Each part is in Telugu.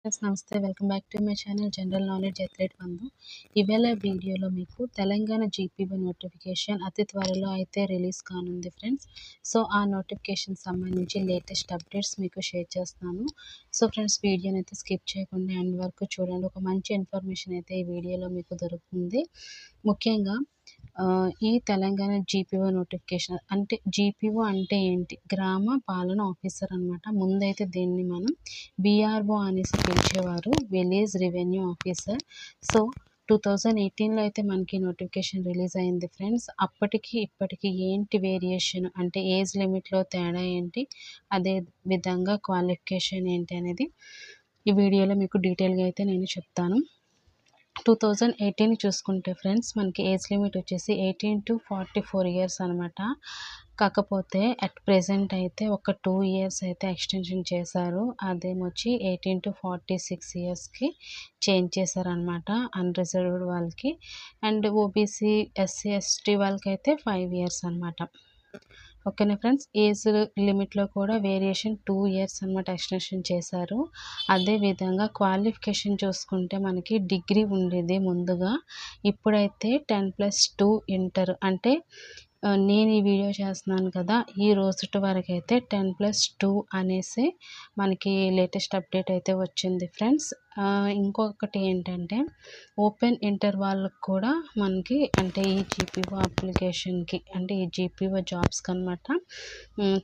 నమస్తే. Welcome back to my channel general knowledge athlete Bandhu. ఇవాళ వీడియోలో మీకు తెలంగాణ జీపీఓ నోటిఫికేషన్ అతి త్వరలో అయితే రిలీజ్ కానుంది ఫ్రెండ్స్. సో ఆ నోటిఫికేషన్ సంబంధించి లేటెస్ట్ అప్డేట్స్ మీకు షేర్ చేస్తాను. సో ఫ్రెండ్స్, వీడియోని అయితే స్కిప్ చేయకుండా ఎండ్ వరకు చూడండి. ఒక మంచి ఇన్ఫర్మేషన్ అయితే ఈ వీడియోలో మీకు దొరుకుతుంది. ముఖ్యంగా ఈ తెలంగాణ జీపీఓ నోటిఫికేషన్ అంటే జీపీఓ అంటే ఏంటి? గ్రామ పాలన ఆఫీసర్ అనమాట. ముందైతే దీన్ని మనం బీఆర్ఓ అనేసి పిలిచేవారు, విలేజ్ రెవెన్యూ ఆఫీసర్. సో 2018లో అయితే మనకి నోటిఫికేషన్ రిలీజ్ అయింది ఫ్రెండ్స్. అప్పటికి ఇప్పటికి ఏంటి వేరియేషన్ అంటే ఏజ్ లిమిట్లో తేడా ఏంటి, అదే విధంగా క్వాలిఫికేషన్ ఏంటి అనేది ఈ వీడియోలో మీకు డీటెయిల్గా అయితే నేను చెప్తాను. 2018 చూసుకుంటే ఫ్రెండ్స్, మనకి ఏజ్ లిమిట్ వచ్చేసి 18 to 44 ఇయర్స్ అనమాట. కాకపోతే అట్ ప్రెజెంట్ అయితే ఒక 2 ఇయర్స్ అయితే ఎక్స్టెన్షన్ చేశారు. అదేమొచ్చి 18 to 46 ఇయర్స్కి చేంజ్ చేశారనమాట అన్రిజర్వ్డ్ వాళ్ళకి. అండ్ ఓబీసీ ఎస్సీ ఎస్టీ వాళ్ళకైతే 5 ఇయర్స్ అనమాట. ఓకేనా ఫ్రెండ్స్, ఏజ్ లిమిట్లో కూడా వేరియేషన్ 2 ఇయర్స్ అనమాట ఎక్స్టెన్షన్ చేశారు. అదేవిధంగా క్వాలిఫికేషన్ చూసుకుంటే మనకి డిగ్రీ ఉండేది ముందుగా, ఇప్పుడైతే 10+2 ఇంటర్. అంటే నేను ఈ వీడియో చేస్తున్నాను కదా, ఈ రోజుటి వరకు అయితే 10+2 అనేసి మనకి లేటెస్ట్ అప్డేట్ అయితే వచ్చింది ఫ్రెండ్స్. ఇంకొకటి ఏంటంటే ఓపెన్ ఇంటర్ వాళ్ళకు కూడా మనకి అంటే ఈ జీపీఓ అప్లికేషన్కి అంటే ఈ జీపీఓ జాబ్స్కి అనమాట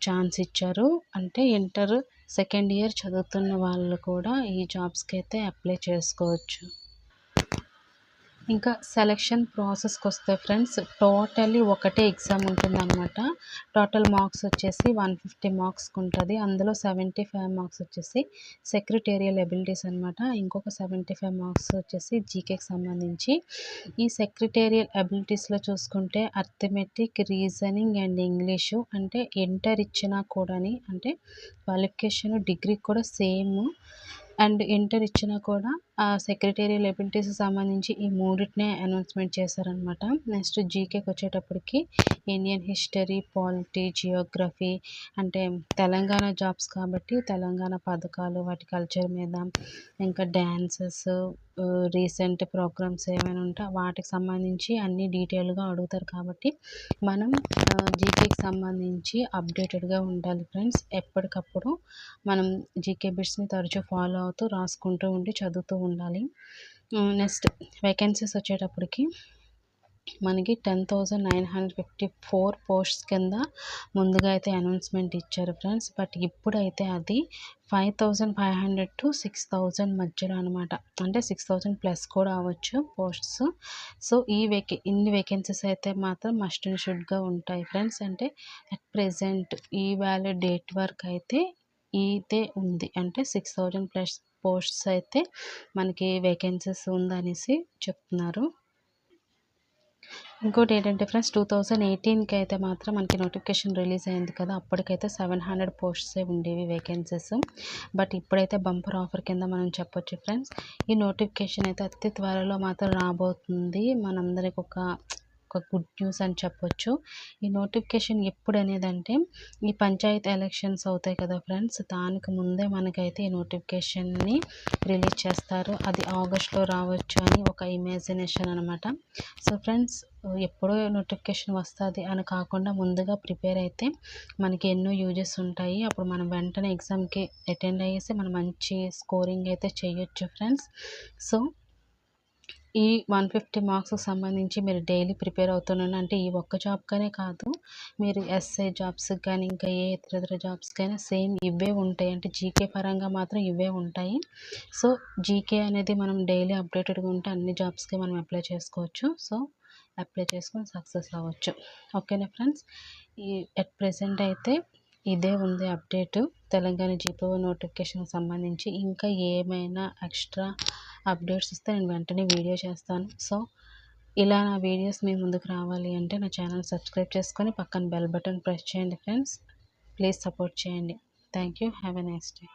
ఛాన్స్ ఇచ్చారు. అంటే ఇంటర్ సెకండ్ ఇయర్ చదువుతున్న వాళ్ళు కూడా ఈ జాబ్స్కి అయితే అప్లై చేసుకోవచ్చు. ఇంకా సెలక్షన్ ప్రాసెస్కి వస్తే ఫ్రెండ్స్, టోటల్లీ ఒకటే ఎగ్జామ్ ఉంటుందన్నమాట. టోటల్ మార్క్స్ వచ్చేసి 150 మార్క్స్కి ఉంటుంది. అందులో 75 మార్క్స్ వచ్చేసి సెక్రటేరియల్ ఎబిలిటీస్ అనమాట. ఇంకొక 75 మార్క్స్ వచ్చేసి జీకేకి సంబంధించి. ఈ సెక్రటేరియల్ ఎబిలిటీస్లో చూసుకుంటే అర్థమెటిక్, రీజనింగ్ అండ్ ఇంగ్లీషు అంటే ఇంటర్ ఇచ్చినా కూడాని అంటే క్వాలిఫికేషన్ డిగ్రీ కూడా సేమ్. అండ్ ఇంటర్ ఇచ్చినా కూడా ఆ సెక్రటేరియల్ ఎబిలిటీస్ సంబంధించి ఈ మూడింటినే అనౌన్స్మెంట్ చేశారనమాట. నెక్స్ట్ జీకేకి వచ్చేటప్పటికి ఇండియన్ హిస్టరీ, పాలిటీ, జియోగ్రఫీ అంటే తెలంగాణ జాబ్స్ కాబట్టి తెలంగాణ పథకాలు, వాటి కల్చర్ మీద, ఇంకా డ్యాన్సెస్, రీసెంట్ ప్రోగ్రామ్స్ ఏమైనా ఉంటే వాటికి సంబంధించి అన్ని డీటెయిల్గా అడుగుతారు కాబట్టి మనం జీకేకి సంబంధించి అప్డేటెడ్గా ఉండాలి ఫ్రెండ్స్. ఎప్పటికప్పుడు మనం జీకే బిట్స్ని తరచూ ఫాలో అవుతూ రాసుకుంటూ ఉండి చదువుతూ ఉండాలి. నెక్స్ట్ వేకెన్సీస్ వచ్చేటప్పటికి మనకి 10,954 పోస్ట్స్ కింద ముందుగా అయితే అనౌన్స్మెంట్ ఇచ్చారు ఫ్రెండ్స్. బట్ ఇప్పుడైతే అది 5,500 to 6,000 మధ్యలో అనమాట. అంటే 6,000 ప్లస్ కూడా అవ్వచ్చు పోస్ట్స్. సో ఇన్ని వేకెన్సీస్ అయితే మాత్రం మస్ట్ అండ్ షుడ్గా ఉంటాయి ఫ్రెండ్స్. అంటే అట్ ప్రెజెంట్ ఈ వ్యాలిడ్ డేట్ వరకు అయితే ఇదే ఉంది. అంటే 6,000 ప్లస్ పోస్ట్స్ అయితే మనకి వేకెన్సీస్ ఉందనేసి చెప్తున్నారు. ఇంకోటి ఏంటంటే ఫ్రెండ్స్, 2018కి అయితే మాత్రం మనకి నోటిఫికేషన్ రిలీజ్ అయింది కదా, అప్పటికైతే 700 పోస్ట్సే ఉండేవి వేకెన్సీస్. బట్ ఇప్పుడైతే బంపర్ ఆఫర్ కింద మనం చెప్పొచ్చు ఫ్రెండ్స్. ఈ నోటిఫికేషన్ అయితే అతి త్వరలో మాత్రం రాబోతుంది. మనందరికి ఒక గుడ్ న్యూస్ అని చెప్పొచ్చు. ఈ నోటిఫికేషన్ ఎప్పుడు అనేదంటే ఈ పంచాయతీ ఎలక్షన్స్ అవుతాయి కదా ఫ్రెండ్స్, దానికి ముందే మనకైతే ఈ నోటిఫికేషన్ని రిలీజ్ చేస్తారు. అది ఆగస్ట్లో రావచ్చు అని ఒక ఇమాజినేషన్ అనమాట. సో ఫ్రెండ్స్, ఎప్పుడో నోటిఫికేషన్ వస్తుంది అని కాకుండా ముందుగా ప్రిపేర్ అయితే మనకి ఎన్నో యూజెస్ ఉంటాయి. అప్పుడు మనం వెంటనే ఎగ్జామ్కి అటెండ్ అయ్యేసి మనం మంచి స్కోరింగ్ అయితే చేయొచ్చు ఫ్రెండ్స్. సో ఈ 150 మార్క్స్కి సంబంధించి మీరు డైలీ ప్రిపేర్ అవుతున్నాను అంటే ఈ ఒక్క జాబ్కనే కాదు, మీరు ఎస్ఐ జాబ్స్కి కానీ ఇంకా ఏ ఇతర జాబ్స్కైనా సేమ్ ఇవే ఉంటాయి. అంటే జీకే పరంగా మాత్రం ఇవే ఉంటాయి. సో జీకే అనేది మనం డైలీ అప్డేటెడ్గా ఉంటే అన్ని జాబ్స్కి మనం అప్లై చేసుకోవచ్చు. సో అప్లై చేసుకొని సక్సెస్ అవ్వచ్చు. ఓకేనా ఫ్రెండ్స్, ఈ అట్ ప్రెజెంట్ అయితే ఇదే ఉంది అప్డేటు తెలంగాణ జీపీఓ నోటిఫికేషన్కి సంబంధించి. ఇంకా ఏమైనా ఎక్స్ట్రా అప్డేట్స్ ఇస్తే నేను వెంటనే వీడియో చేస్తాను. సో ఇలా నా వీడియోస్ మీ ముందుకు రావాలి అంటే నా ఛానల్ సబ్స్క్రైబ్ చేసుకొని పక్కన బెల్ బటన్ ప్రెస్ చేయండి ఫ్రెండ్స్. ప్లీజ్ సపోర్ట్ చేయండి. Thank you. Have a nice day.